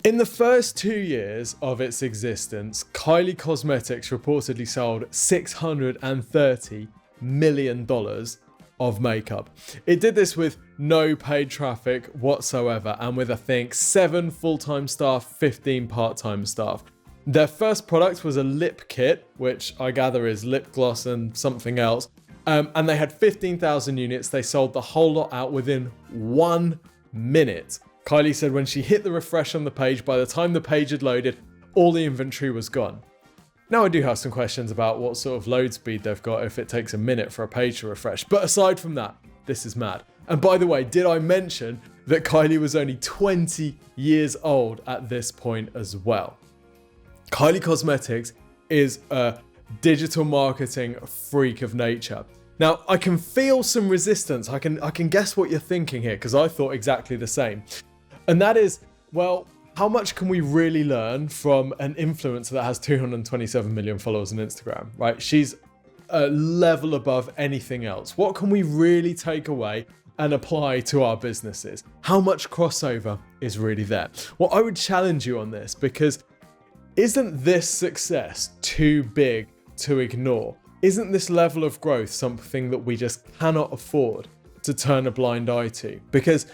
In the first 2 years of its existence, Kylie Cosmetics reportedly sold $630 million of makeup. It did this with no paid traffic whatsoever and with, I think, 7 full-time staff, 15 part-time staff. Their first product was a lip kit, which I gather is lip gloss and something else. And they had 15,000 units. They sold the whole lot out within 1 minute. Kylie said when she hit the refresh on the page, by the time the page had loaded, all the inventory was gone. Now I do have some questions about what sort of load speed they've got if it takes a minute for a page to refresh. But aside from that, this is mad. And by the way, did I mention that Kylie was only 20 years old at this point as well? Kylie Cosmetics is a digital marketing freak of nature. Now, I can feel some resistance. I can guess what you're thinking here because I thought exactly the same. And that is, well, how much can we really learn from an influencer that has 227 million followers on Instagram, right? She's a level above anything else. What can we really take away and apply to our businesses? How much crossover is really there? Well, I would challenge you on this because isn't this success too big to ignore? Isn't this level of growth something that we just cannot afford to turn a blind eye to? Because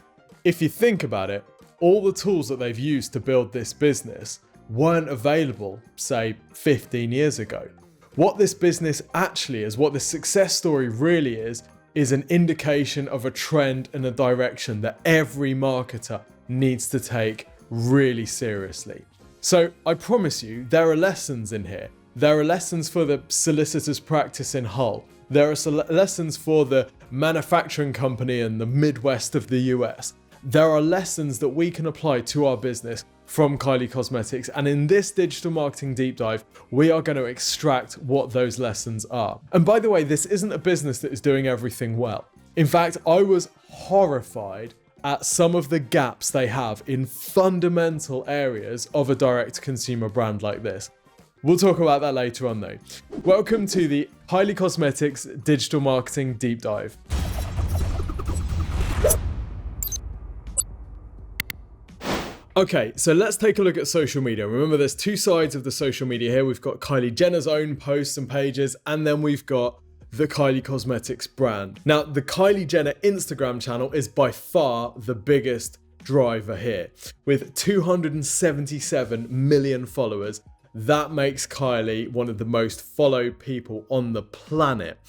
if you think about it, all the tools that they've used to build this business weren't available, say, 15 years ago. What this business actually is, what this success story really is an indication of a trend and a direction that every marketer needs to take really seriously. So I promise you, there are lessons in here. There are lessons for the solicitor's practice in Hull. There are lessons for the manufacturing company in the Midwest of the US. There are lessons that we can apply to our business from Kylie Cosmetics. And in this digital marketing deep dive, we are going to extract what those lessons are. And by the way, this isn't a business that is doing everything well. In fact, I was horrified at some of the gaps they have in fundamental areas of a direct consumer brand like this. We'll talk about that later on though. Welcome to the Kylie Cosmetics Digital Marketing Deep Dive. Okay, so let's take a look at social media. Remember, there's two sides of the social media here. We've got Kylie Jenner's own posts and pages, and then we've got the Kylie Cosmetics brand. Now, the Kylie Jenner Instagram channel is by far the biggest driver here. With 277 million followers, that makes Kylie one of the most followed people on the planet.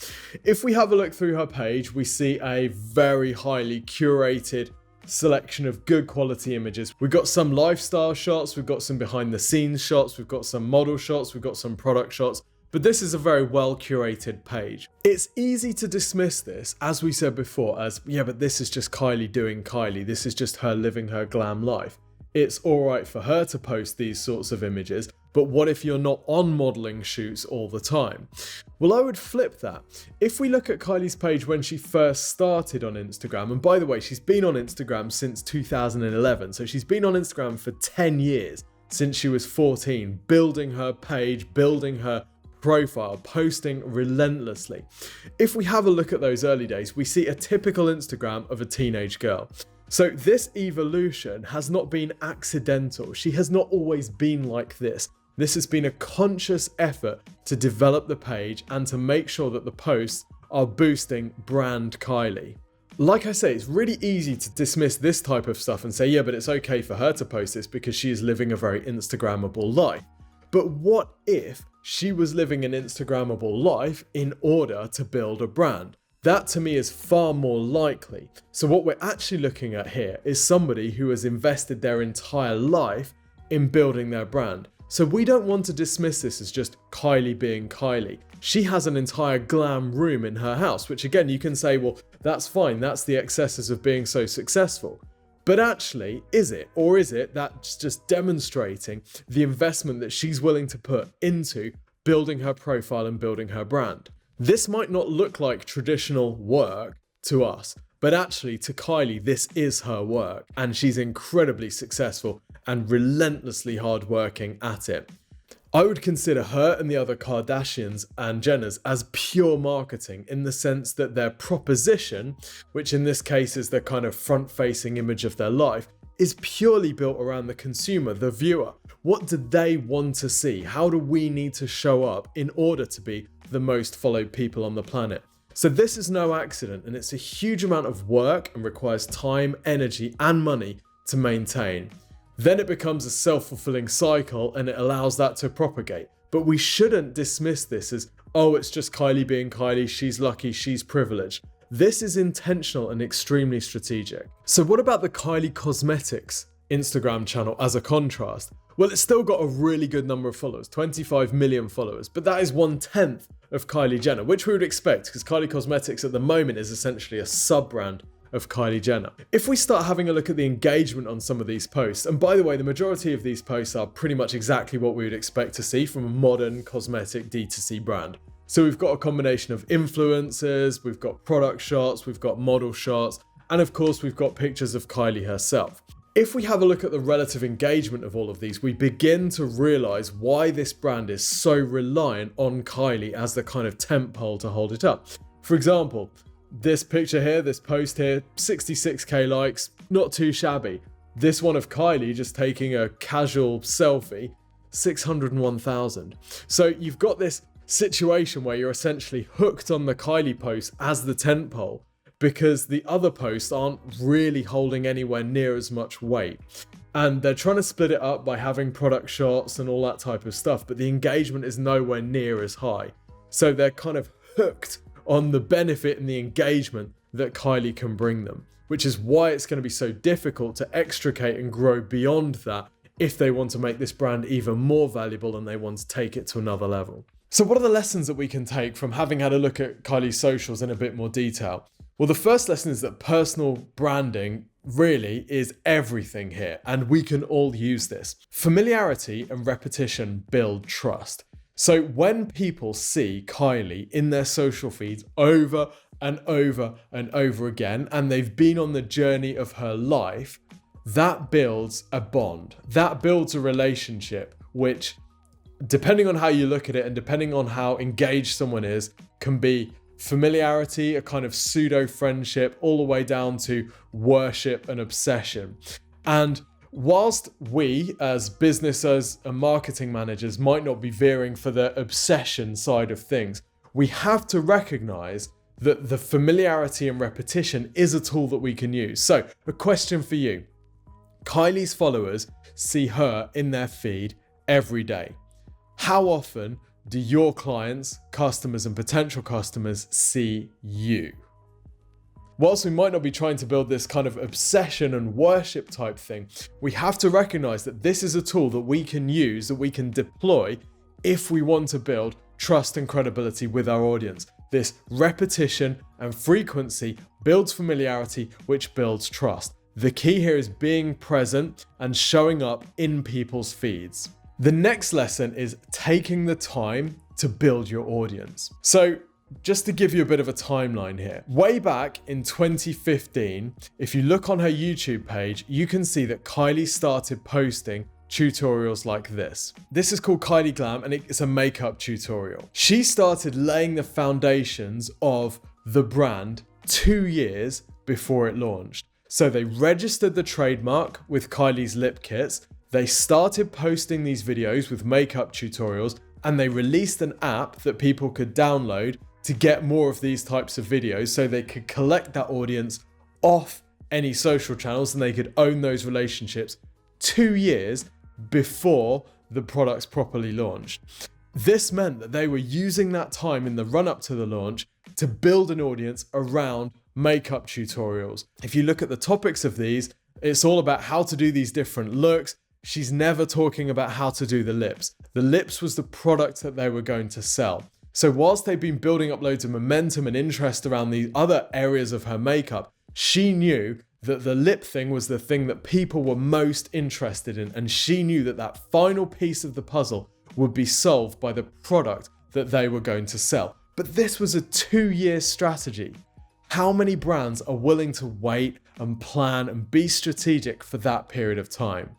If we have a look through her page, we see a very highly curated selection of good quality images. We've got some lifestyle shots, we've got some behind the scenes shots, we've got some model shots, we've got some product shots, but this is a very well curated page. It's easy to dismiss this, as we said before, as, yeah, but this is just Kylie doing Kylie. This is just her living her glam life. It's all right for her to post these sorts of images, but what if you're not on modeling shoots all the time? Well, I would flip that. If we look at Kylie's page when she first started on Instagram, and by the way, she's been on Instagram since 2011, so she's been on Instagram for 10 years, since she was 14, building her page, building her profile, posting relentlessly. If we have a look at those early days, we see a typical Instagram of a teenage girl. So this evolution has not been accidental. She has not always been like this. This has been a conscious effort to develop the page and to make sure that the posts are boosting brand Kylie. Like I say, it's really easy to dismiss this type of stuff and say, yeah, but it's okay for her to post this because she is living a very Instagrammable life. But what if she was living an Instagrammable life in order to build a brand? That to me is far more likely. So what we're actually looking at here is somebody who has invested their entire life in building their brand. So we don't want to dismiss this as just Kylie being Kylie. She has an entire glam room in her house, which again, you can say, well, that's fine. That's the excesses of being so successful. But actually, is it? Or is it that's just demonstrating the investment that she's willing to put into building her profile and building her brand? This might not look like traditional work to us, but actually to Kylie, this is her work, and she's incredibly successful and relentlessly hardworking at it. I would consider her and the other Kardashians and Jenners as pure marketing in the sense that their proposition, which in this case is the kind of front-facing image of their life, is purely built around the consumer, the viewer. What do they want to see? How do we need to show up in order to be the most followed people on the planet? So this is no accident, and it's a huge amount of work and requires time, energy, and money to maintain. Then it becomes a self-fulfilling cycle, and it allows that to propagate. But we shouldn't dismiss this as, oh, it's just Kylie being Kylie, she's lucky, she's privileged. This is intentional and extremely strategic. So what about the Kylie Cosmetics Instagram channel as a contrast? Well, it's still got a really good number of followers, 25 million followers, but that is 1/10 of Kylie Jenner, which we would expect because Kylie Cosmetics at the moment is essentially a sub-brand of Kylie Jenner. If we start having a look at the engagement on some of these posts, and by the way, the majority of these posts are pretty much exactly what we would expect to see from a modern cosmetic D2C brand. So we've got a combination of influencers, we've got product shots, we've got model shots, and of course we've got pictures of Kylie herself. If we have a look at the relative engagement of all of these, we begin to realize why this brand is so reliant on Kylie as the kind of tentpole to hold it up. For example, this picture here, this post here, 66k likes, not too shabby. This one of Kylie just taking a casual selfie, 601,000. So you've got this situation where you're essentially hooked on the Kylie post as the tentpole, because the other posts aren't really holding anywhere near as much weight. And they're trying to split it up by having product shots and all that type of stuff, but the engagement is nowhere near as high. So they're kind of hooked on the benefit and the engagement that Kylie can bring them, which is why it's going to be so difficult to extricate and grow beyond that if they want to make this brand even more valuable and they want to take it to another level. So what are the lessons that we can take from having had a look at Kylie's socials in a bit more detail? Well, the first lesson is that personal branding really is everything here, and we can all use this. Familiarity and repetition build trust. So when people see Kylie in their social feeds over and over and over again, and they've been on the journey of her life, that builds a bond. That builds a relationship, which, depending on how you look at it and depending on how engaged someone is, can be familiarity, a kind of pseudo friendship, all the way down to worship and obsession. And whilst we as businesses and marketing managers might not be veering for the obsession side of things, we have to recognize that the familiarity and repetition is a tool that we can use. So a question for you: Kylie's followers see her in their feed every day. How often do your clients, customers, and potential customers see you? Whilst we might not be trying to build this kind of obsession and worship type thing, we have to recognize that this is a tool that we can use, that we can deploy if we want to build trust and credibility with our audience. This repetition and frequency builds familiarity, which builds trust. The key here is being present and showing up in people's feeds. The next lesson is taking the time to build your audience. So just to give you a bit of a timeline here, way back in 2015, if you look on her YouTube page, you can see that Kylie started posting tutorials like this. This is called Kylie Glam, and it's a makeup tutorial. She started laying the foundations of the brand 2 years before it launched. So they registered the trademark with Kylie's lip kits. They started posting these videos with makeup tutorials, and they released an app that people could download to get more of these types of videos so they could collect that audience off any social channels and they could own those relationships 2 years before the products properly launched. This meant that they were using that time in the run-up to the launch to build an audience around makeup tutorials. If you look at the topics of these, it's all about how to do these different looks. She's never talking about how to do the lips. The lips was the product that they were going to sell. So whilst they've been building up loads of momentum and interest around the other areas of her makeup, she knew that the lip thing was the thing that people were most interested in. And she knew that that final piece of the puzzle would be solved by the product that they were going to sell. But this was a 2-year strategy. How many brands are willing to wait and plan and be strategic for that period of time?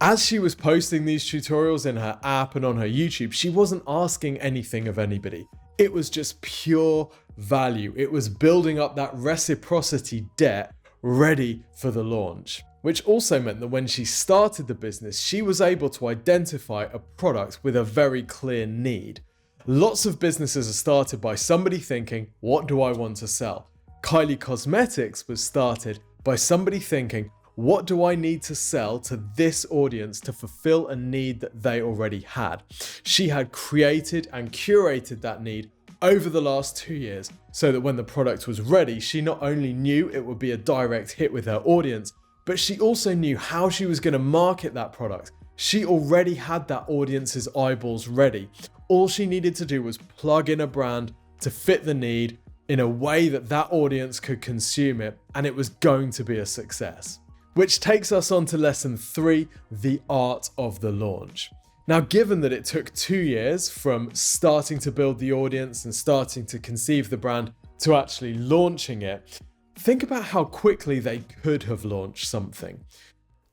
As she was posting these tutorials in her app and on her YouTube, she wasn't asking anything of anybody. It was just pure value. It was building up that reciprocity debt ready for the launch. which also meant that when she started the business, she was able to identify a product with a very clear need. Lots of businesses are started by somebody thinking, what do I want to sell? Kylie Cosmetics was started by somebody thinking, what do I need to sell to this audience to fulfill a need that they already had? She had created and curated that need over the last 2 years so that when the product was ready, she not only knew it would be a direct hit with her audience, but she also knew how she was going to market that product. She already had that audience's eyeballs ready. All she needed to do was plug in a brand to fit the need in a way that that audience could consume it, and it was going to be a success. Which takes us on to lesson 3, the art of the launch. Now, given that it took 2 years from starting to build the audience and starting to conceive the brand to actually launching it, think about how quickly they could have launched something.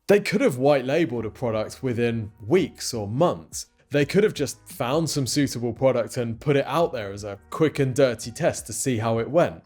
They could have white labeled a product within weeks or months. They could have just found some suitable product and put it out there as a quick and dirty test to see how it went.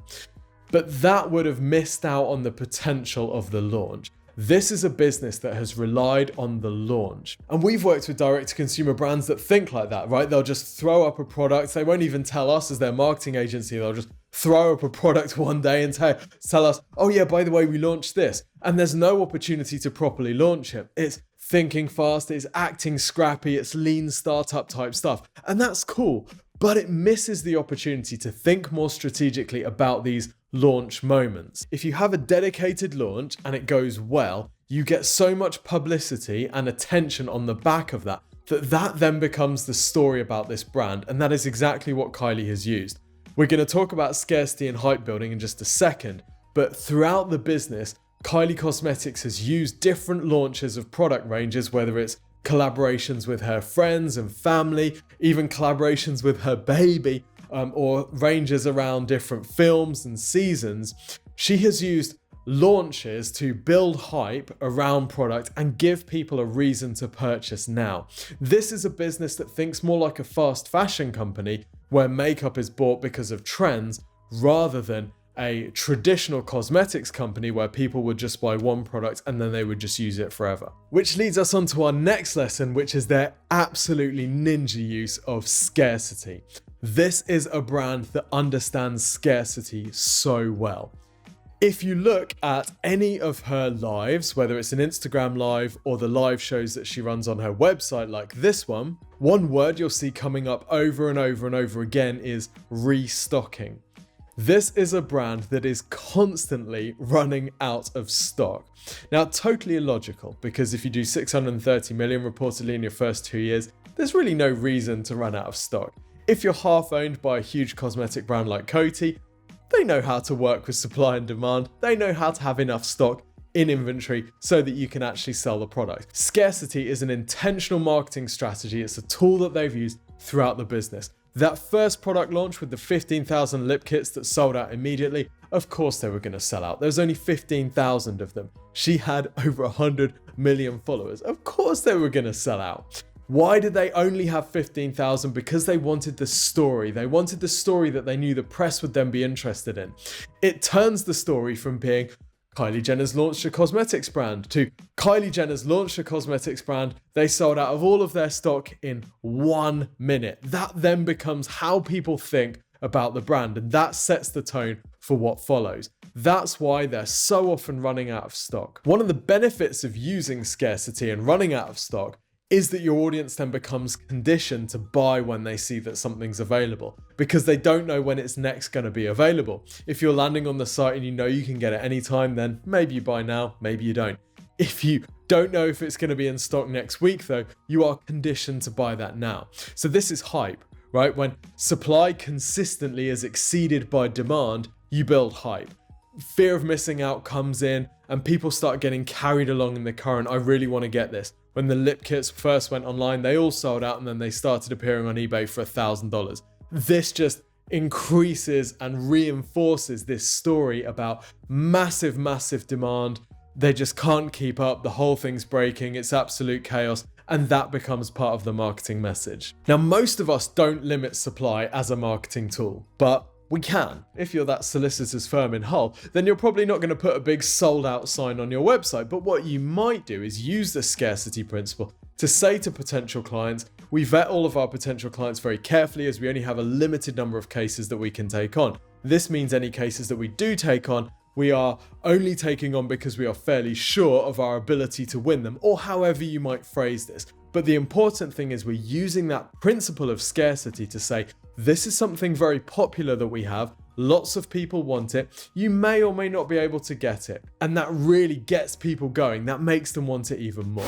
But that would have missed out on the potential of the launch. This is a business that has relied on the launch. And we've worked with direct-to-consumer brands that think like that, right? They'll just throw up a product. They won't even tell us as their marketing agency. They'll just throw up a product one day and tell us, oh yeah, by the way, we launched this. And there's no opportunity to properly launch it. It's thinking fast, it's acting scrappy, it's lean startup type stuff. And that's cool, but it misses the opportunity to think more strategically about these launch moments. If you have a dedicated launch and it goes well, you get so much publicity and attention on the back of that then becomes the story about this brand. And that is exactly what Kylie has used. We're going to talk about scarcity and hype building in just a second, but throughout the business, Kylie Cosmetics has used different launches of product ranges, whether it's collaborations with her friends and family, even collaborations with her baby, or ranges around different films and seasons. She has used launches to build hype around product and give people a reason to purchase now. This is a business that thinks more like a fast fashion company where makeup is bought because of trends rather than a traditional cosmetics company where people would just buy one product and then they would just use it forever. Which leads us on to our next lesson, which is their absolutely ninja use of scarcity. This is a brand that understands scarcity so well. If you look at any of her lives, whether it's an Instagram live or the live shows that she runs on her website like this one word you'll see coming up over and over and over again is restocking. This is a brand that is constantly running out of stock. Now, totally illogical, because if you do 630 million reportedly in your first 2 years, there's really no reason to run out of stock. If you're half owned by a huge cosmetic brand like Coty, they know how to work with supply and demand. They know how to have enough stock in inventory so that you can actually sell the product. Scarcity is an intentional marketing strategy. It's a tool that they've used throughout the business. That first product launch with the 15,000 lip kits that sold out immediately, of course they were going to sell out. There's only 15,000 of them. She had over 100 million followers. Of course they were going to sell out. Why did they only have 15,000? Because they wanted the story. They wanted the story that they knew the press would then be interested in. It turns the story from being Kylie Jenner's launched a cosmetics brand to Kylie Jenner's launched a cosmetics brand. They sold out of all of their stock in 1 minute. That then becomes how people think about the brand, and that sets the tone for what follows. That's why they're so often running out of stock. One of the benefits of using scarcity and running out of stock is that your audience then becomes conditioned to buy when they see that something's available, because they don't know when it's next going to be available. If you're landing on the site and you know you can get it anytime, then maybe you buy now, maybe you don't. If you don't know if it's going to be in stock next week though, you are conditioned to buy that now. So this is hype, right? When supply consistently is exceeded by demand, you build hype. Fear of missing out comes in and people start getting carried along in the current. I really want to get this. When the lip kits first went online, they all sold out and then they started appearing on eBay for $1,000. This just increases and reinforces this story about massive, massive demand. They just can't keep up. The whole thing's breaking. It's absolute chaos. And that becomes part of the marketing message. Now, most of us don't limit supply as a marketing tool, but We can. If you're that solicitor's firm in Hull, then you're probably not going to put a big sold out sign on your website. But what you might do is use the scarcity principle to say to potential clients, we vet all of our potential clients very carefully as we only have a limited number of cases that we can take on. This means any cases that we do take on, we are only taking on because we are fairly sure of our ability to win them, or however you might phrase this. But the important thing is we're using that principle of scarcity to say, this is something very popular that we have, lots of people want it, you may or may not be able to get it. And that really gets people going, that makes them want it even more.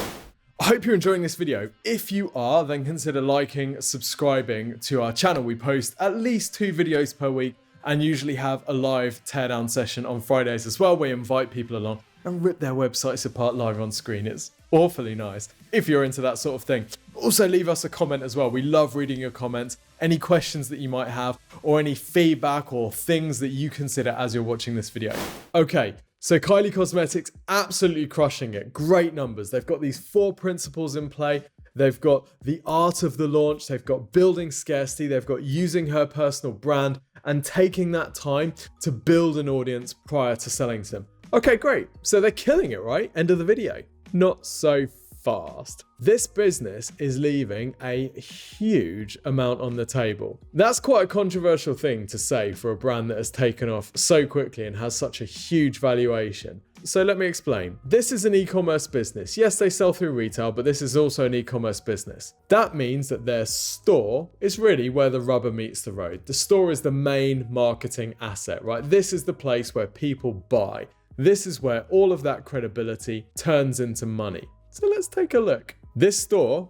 I hope you're enjoying this video. If you are, then consider liking, subscribing to our channel. We post at least 2 videos per week and usually have a live teardown session on Fridays as well. We invite people along and rip their websites apart live on screen. It's awfully nice if you're into that sort of thing. Also leave us a comment as well. We love reading your comments, any questions that you might have, or any feedback or things that you consider as you're watching this video. Okay, so Kylie Cosmetics absolutely crushing it. Great numbers. They've got these 4 principles in play. They've got the art of the launch. They've got building scarcity. They've got using her personal brand and taking that time to build an audience prior to selling to them. Okay, great. So they're killing it, right? End of the video. Not so fast. This business is leaving a huge amount on the table. That's quite a controversial thing to say for a brand that has taken off so quickly and has such a huge valuation. So let me explain. This is an e-commerce business. Yes, they sell through retail, but this is also an e-commerce business. That means that their store is really where the rubber meets the road. The store is the main marketing asset, right? This is the place where people buy. This is where all of that credibility turns into money. So let's take a look. This store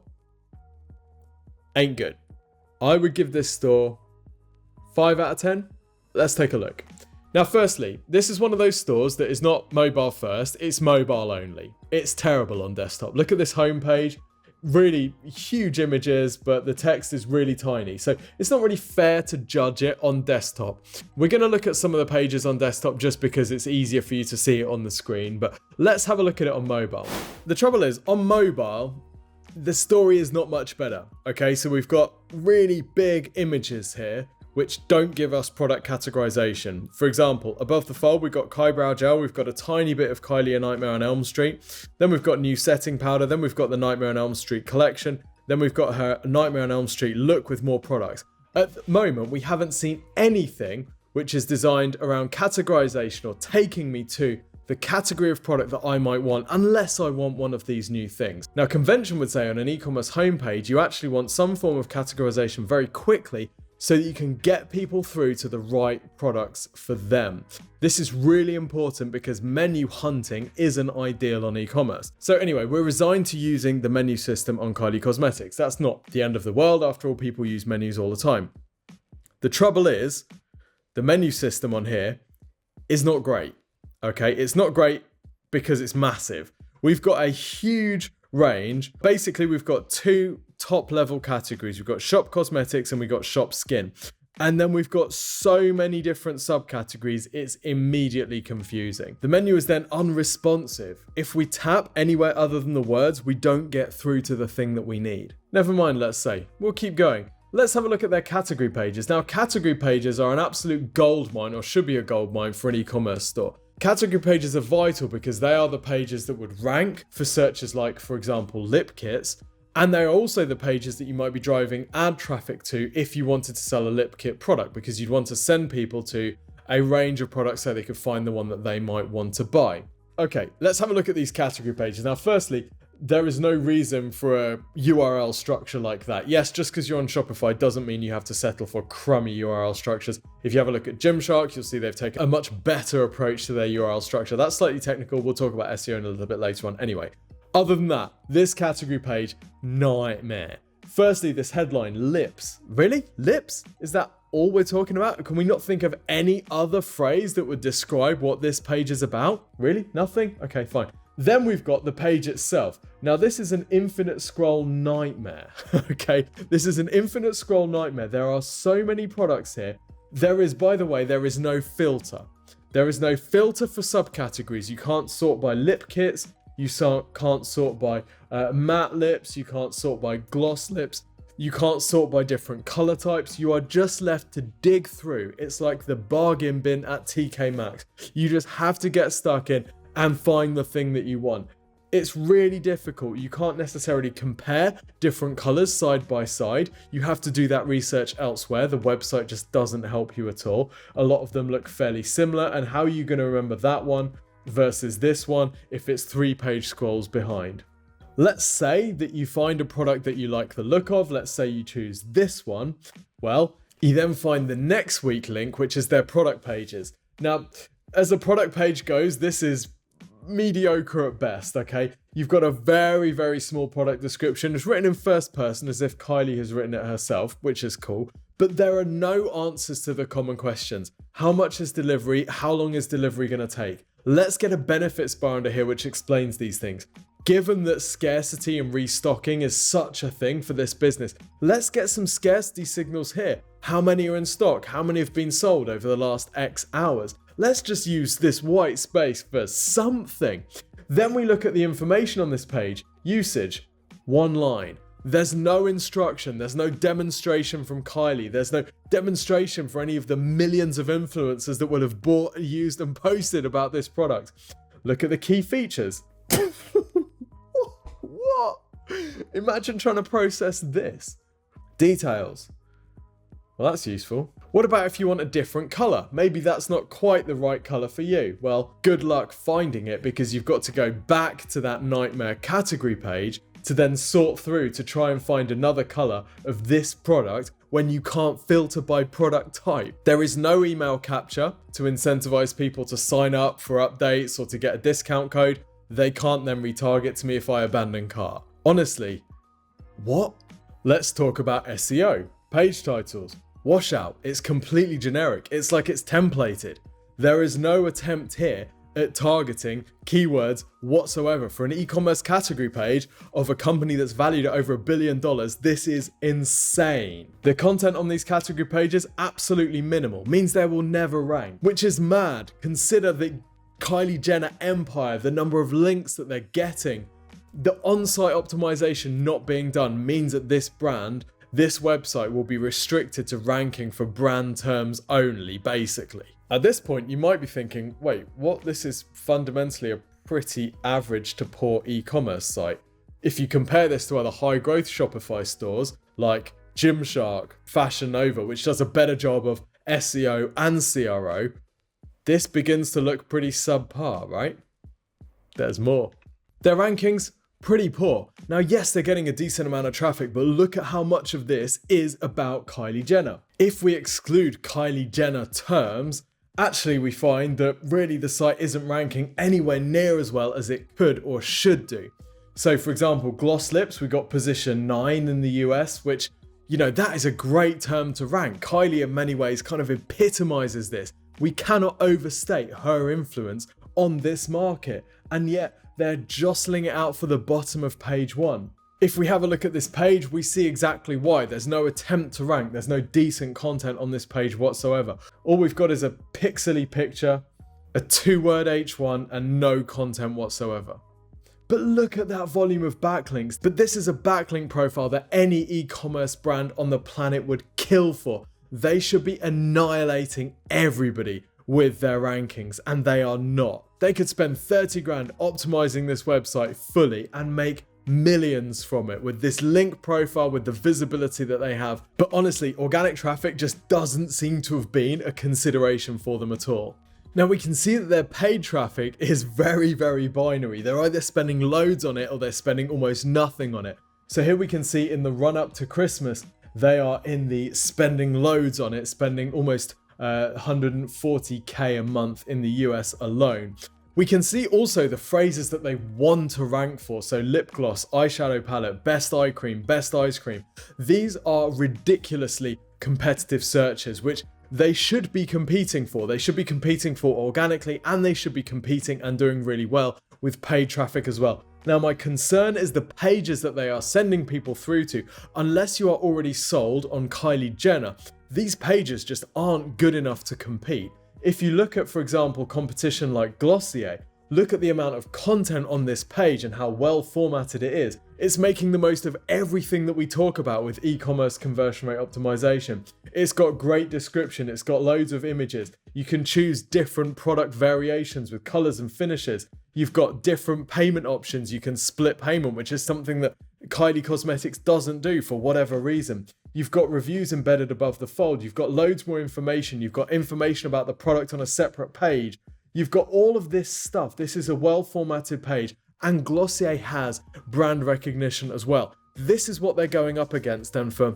ain't good. I would give this store 5 out of 10. Let's take a look. Now, firstly, this is one of those stores that is not mobile first, it's mobile only. It's terrible on desktop. Look at this homepage, really huge images, but the text is really tiny. So it's not really fair to judge it on desktop. We're gonna look at some of the pages on desktop just because it's easier for you to see it on the screen, but let's have a look at it on mobile. The trouble is, on mobile, the story is not much better. Okay, so we've got really big images here, which don't give us product categorization. For example, above the fold, we've got Kybrow Gel, we've got a tiny bit of Kylie and Nightmare on Elm Street, then we've got new setting powder, then we've got the Nightmare on Elm Street collection, then we've got her Nightmare on Elm Street look with more products. At the moment, we haven't seen anything which is designed around categorization or taking me to the category of product that I might want, unless I want one of these new things. Now, convention would say on an e-commerce homepage, you actually want some form of categorization very quickly so that you can get people through to the right products for them. This is really important because menu hunting isn't ideal on e-commerce. So anyway, we're resigned to using the menu system on Kylie Cosmetics. That's not the end of the world. After all, people use menus all the time. The trouble is, the menu system on here is not great. Okay, it's not great because it's massive. We've got a huge range. Basically, we've got 2 top level categories. We've got shop cosmetics and we've got shop skin. And then we've got so many different subcategories, it's immediately confusing. The menu is then unresponsive. If we tap anywhere other than the words, we don't get through to the thing that we need. Never mind, let's say. We'll keep going. Let's have a look at their category pages. Now, category pages are an absolute goldmine, or should be a goldmine for an e-commerce store. Category pages are vital because they are the pages that would rank for searches like, for example, lip kits. And they're also the pages that you might be driving ad traffic to if you wanted to sell a lip kit product, because you'd want to send people to a range of products so they could find the one that they might want to buy. Okay, let's have a look at these category pages. Now, firstly, there is no reason for a URL structure like that. Yes, just because you're on Shopify doesn't mean you have to settle for crummy URL structures. If you have a look at Gymshark, you'll see they've taken a much better approach to their URL structure. That's slightly technical. We'll talk about SEO in a little bit later on. Anyway, other than that, this category page, nightmare. Firstly, this headline, lips. Really? Lips? Is that all we're talking about? Can we not think of any other phrase that would describe what this page is about? Really? Nothing? Okay, fine. Then we've got the page itself. Now, this is an infinite scroll nightmare, okay? This is an infinite scroll nightmare. There are so many products here. There is, by the way, there is no filter. There is no filter for subcategories. You can't sort by lip kits. You can't sort by matte lips. You can't sort by gloss lips. You can't sort by different color types. You are just left to dig through. It's like the bargain bin at TK Maxx. You just have to get stuck in and find the thing that you want. It's really difficult. You can't necessarily compare different colors side by side. You have to do that research elsewhere. The website just doesn't help you at all. A lot of them look fairly similar, and how are you going to remember that one versus this one if it's 3-page scrolls behind? Let's say that you find a product that you like the look of. Let's say you choose this one. Well, you then find the next weak link, which is their product pages. Now, as a product page goes, this is mediocre at best, okay? You've got a very, very small product description. It's written in first person as if Kylie has written it herself, which is cool. But there are no answers to the common questions. How much is delivery? How long is delivery going to take? Let's get a benefits bar under here which explains these things. Given that scarcity and restocking is such a thing for this business, let's get some scarcity signals here. How many are in stock? How many have been sold over the last X hours? Let's just use this white space for something. Then we look at the information on this page. Usage, 1 line. There's no instruction. There's no demonstration from Kylie. There's no demonstration for any of the millions of influencers that will have bought, used, and posted about this product. Look at the key features. What? Imagine trying to process this. Details. Well, that's useful. What about if you want a different color? Maybe that's not quite the right color for you. Well, good luck finding it, because you've got to go back to that nightmare category page to then sort through to try and find another color of this product when you can't filter by product type. There is no email capture to incentivize people to sign up for updates or to get a discount code. They can't then retarget to me if I abandon cart. Honestly, what? Let's talk about SEO. Page titles. Washout. It's completely generic. It's like it's templated. There is no attempt here at targeting keywords whatsoever. For an e-commerce category page of a company that's valued at over $1 billion, this is insane. The content on these category pages, absolutely minimal. Means they will never rank, which is mad. Consider the Kylie Jenner empire, the number of links that they're getting. The on-site optimization not being done means that this brand, this website will be restricted to ranking for brand terms only, basically. At this point, you might be thinking, wait, what? This is fundamentally a pretty average to poor e-commerce site. If you compare this to other high-growth Shopify stores like Gymshark, Fashion Nova, which does a better job of SEO and CRO, this begins to look pretty subpar, right? There's more. Their rankings, pretty poor. Now, yes, they're getting a decent amount of traffic, but look at how much of this is about Kylie Jenner. If we exclude Kylie Jenner terms, actually we find that really the site isn't ranking anywhere near as well as it could or should do. So for example, gloss lips, we got position 9 in the US, which, you know, that is a great term to rank. Kylie in many ways kind of epitomizes this. We cannot overstate her influence on this market, and yet they're jostling it out for the bottom of page 1. If we have a look at this page, we see exactly why. There's no attempt to rank. There's no decent content on this page whatsoever. All we've got is a pixely picture, a 2-word H1, and no content whatsoever. But look at that volume of backlinks. But this is a backlink profile that any e-commerce brand on the planet would kill for. They should be annihilating everybody with their rankings, and they are not. They could spend 30 grand optimizing this website fully and make millions from it with this link profile, with the visibility that they have. But honestly, organic traffic just doesn't seem to have been a consideration for them at all. Now we can see that their paid traffic is very, very binary. They're either spending loads on it or they're spending almost nothing on it. So here we can see in the run up to Christmas, they are in the spending loads on it, spending almost 140k a month in the US alone. We can see also the phrases that they want to rank for. So lip gloss, eyeshadow palette, best eye cream, best ice cream. These are ridiculously competitive searches, which they should be competing for. They should be competing for organically, and they should be competing and doing really well with paid traffic as well. Now, my concern is the pages that they are sending people through to. Unless you are already sold on Kylie Jenner, these pages just aren't good enough to compete. If you look at, for example, competition like Glossier, look at the amount of content on this page and how well formatted it is. It's making the most of everything that we talk about with e-commerce conversion rate optimization. It's got great description, it's got loads of images. You can choose different product variations with colors and finishes. You've got different payment options. You can split payment, which is something that Kylie Cosmetics doesn't do for whatever reason. You've got reviews embedded above the fold. You've got loads more information. You've got information about the product on a separate page. You've got all of this stuff. This is a well-formatted page, and Glossier has brand recognition as well. This is what they're going up against, and for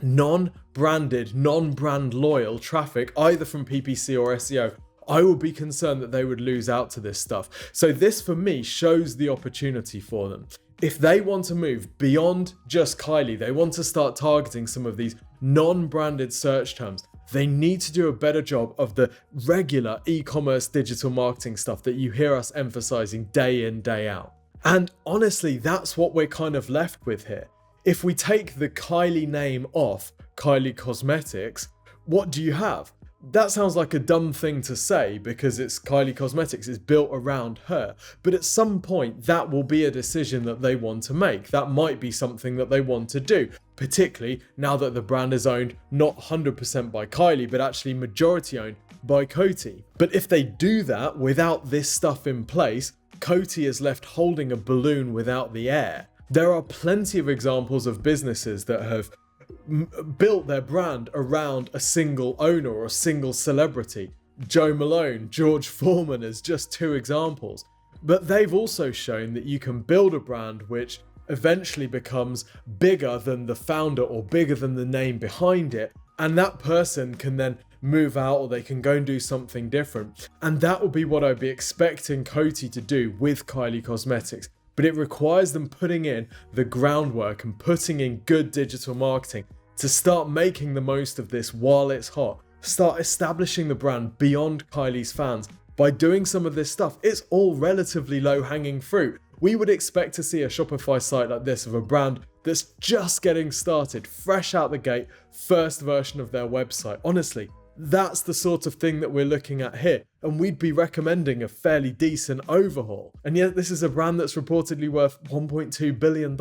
non-branded, non-brand loyal traffic, either from PPC or SEO, I would be concerned that they would lose out to this stuff. So this, for me, shows the opportunity for them. If they want to move beyond just Kylie, they want to start targeting some of these non-branded search terms, they need to do a better job of the regular e-commerce digital marketing stuff that you hear us emphasizing day in, day out. And honestly, that's what we're kind of left with here. If we take the Kylie name off Kylie Cosmetics, what do you have? That sounds like a dumb thing to say because it's Kylie Cosmetics, it's built around her. But at some point, that will be a decision that they want to make. That might be something that they want to do, particularly now that the brand is owned not 100% by Kylie, but actually majority owned by Coty. But if they do that without this stuff in place, Coty is left holding a balloon without the air. There are plenty of examples of businesses that have built their brand around a single owner or a single celebrity. Joe Malone, George Foreman as just two examples. But they've also shown that you can build a brand which eventually becomes bigger than the founder or bigger than the name behind it, and that person can then move out or they can go and do something different. And that will be what I'd be expecting Coty to do with Kylie Cosmetics. But it requires them putting in the groundwork and putting in good digital marketing to start making the most of this while it's hot. Start establishing the brand beyond Kylie's fans by doing some of this stuff. It's all relatively low-hanging fruit. We would expect to see a Shopify site like this of a brand that's just getting started, fresh out the gate, first version of their website. Honestly, that's the sort of thing that we're looking at here, and we'd be recommending a fairly decent overhaul. And yet this is a brand that's reportedly worth $1.2 billion.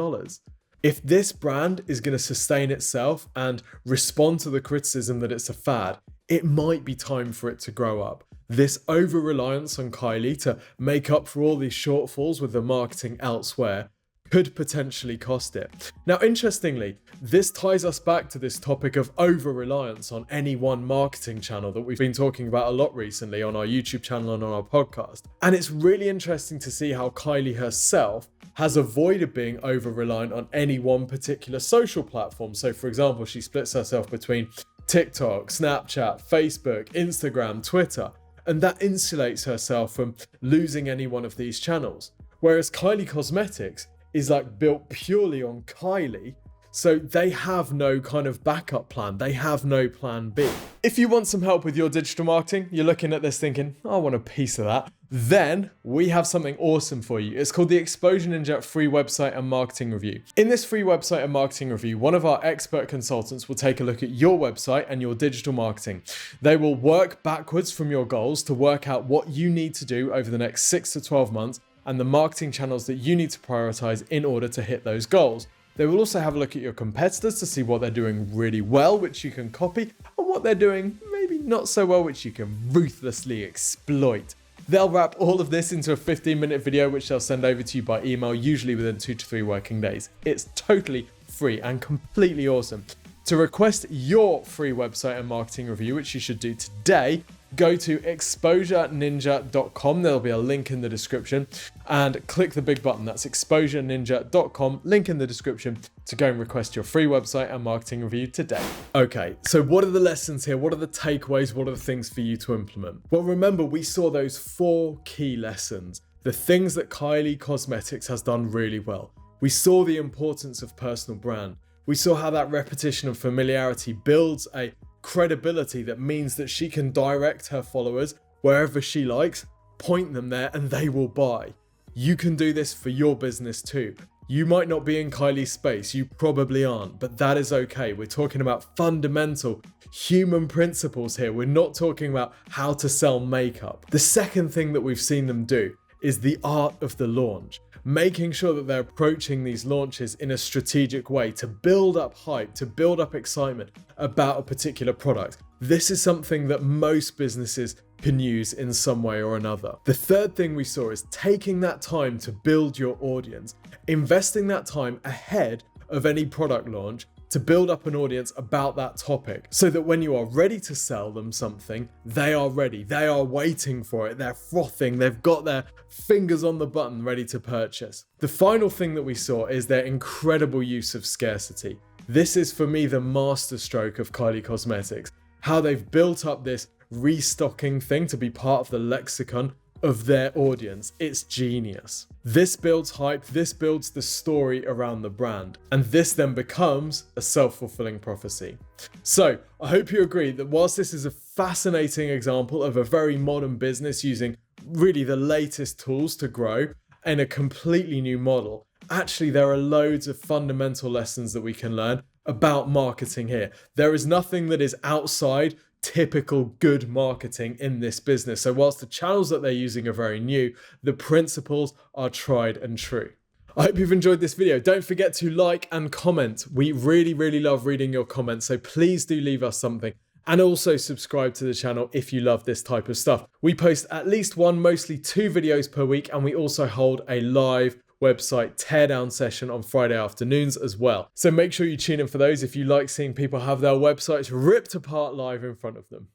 If this brand is going to sustain itself and respond to the criticism that it's a fad, it might be time for it to grow up. This over-reliance on Kylie to make up for all these shortfalls with the marketing elsewhere could potentially cost it. Now, interestingly, this ties us back to this topic of over-reliance on any one marketing channel that we've been talking about a lot recently on our YouTube channel and on our podcast. And it's really interesting to see how Kylie herself has avoided being over-reliant on any one particular social platform. So, for example, she splits herself between TikTok, Snapchat, Facebook, Instagram, Twitter, and that insulates herself from losing any one of these channels. Whereas Kylie Cosmetics is like built purely on Kylie, so they have no kind of backup plan. They have no plan B. If you want some help with your digital marketing, you're looking at this thinking, I want a piece of that, then we have something awesome for you. It's called the Exposure Ninja Free Website and Marketing Review. In this free website and marketing review, one of our expert consultants will take a look at your website and your digital marketing. They will work backwards from your goals to work out what you need to do over the next 6 to 12 months and the marketing channels that you need to prioritize in order to hit those goals. They will also have a look at your competitors to see what they're doing really well, which you can copy, and what they're doing maybe not so well, which you can ruthlessly exploit. They'll wrap all of this into a 15-minute video, which they'll send over to you by email, usually within 2 to 3 working days. It's totally free and completely awesome. To request your free website and marketing review, which you should do today, go to exposureninja.com. There'll be a link in the description, and click the big button. That's exposureninja.com, link in the description, to go and request your free website and marketing review today. Okay, so what are the lessons here? What are the takeaways? What are the things for you to implement? Well, remember, we saw those 4 key lessons, the things that Kylie Cosmetics has done really well. We saw the importance of personal brand. We saw how that repetition and familiarity builds a credibility that means that she can direct her followers wherever she likes, point them there, and they will buy. You can do this for your business too. You might not be in Kylie's space, you probably aren't, but that is okay. We're talking about fundamental human principles here. We're not talking about how to sell makeup. The second thing that we've seen them do is the art of the launch. Making sure that they're approaching these launches in a strategic way to build up hype, to build up excitement about a particular product. This is something that most businesses can use in some way or another. The third thing we saw is taking that time to build your audience, investing that time ahead of any product launch to build up an audience about that topic so that when you are ready to sell them something, they are ready. They are waiting for it. They're frothing. They've got their fingers on the button ready to purchase. The final thing that we saw is their incredible use of scarcity. This is for me the masterstroke of Kylie Cosmetics. How they've built up this restocking thing to be part of the lexicon of their audience. It's genius. This builds hype, this builds the story around the brand, and this then becomes a self-fulfilling prophecy. So I hope you agree that whilst this is a fascinating example of a very modern business using really the latest tools to grow in a completely new model, actually there are loads of fundamental lessons that we can learn about marketing here. There is nothing that is outside typical good marketing in this business. So whilst the channels that they're using are very new, the principles are tried and true. I hope you've enjoyed this video. Don't forget to like and comment. We really, really love reading your comments. So please do leave us something. And also subscribe to the channel if you love this type of stuff. We post at least one, mostly 2 videos per week. And we also hold a live website teardown session on Friday afternoons as well. So make sure you tune in for those if you like seeing people have their websites ripped apart live in front of them.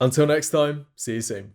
Until next time, see you soon.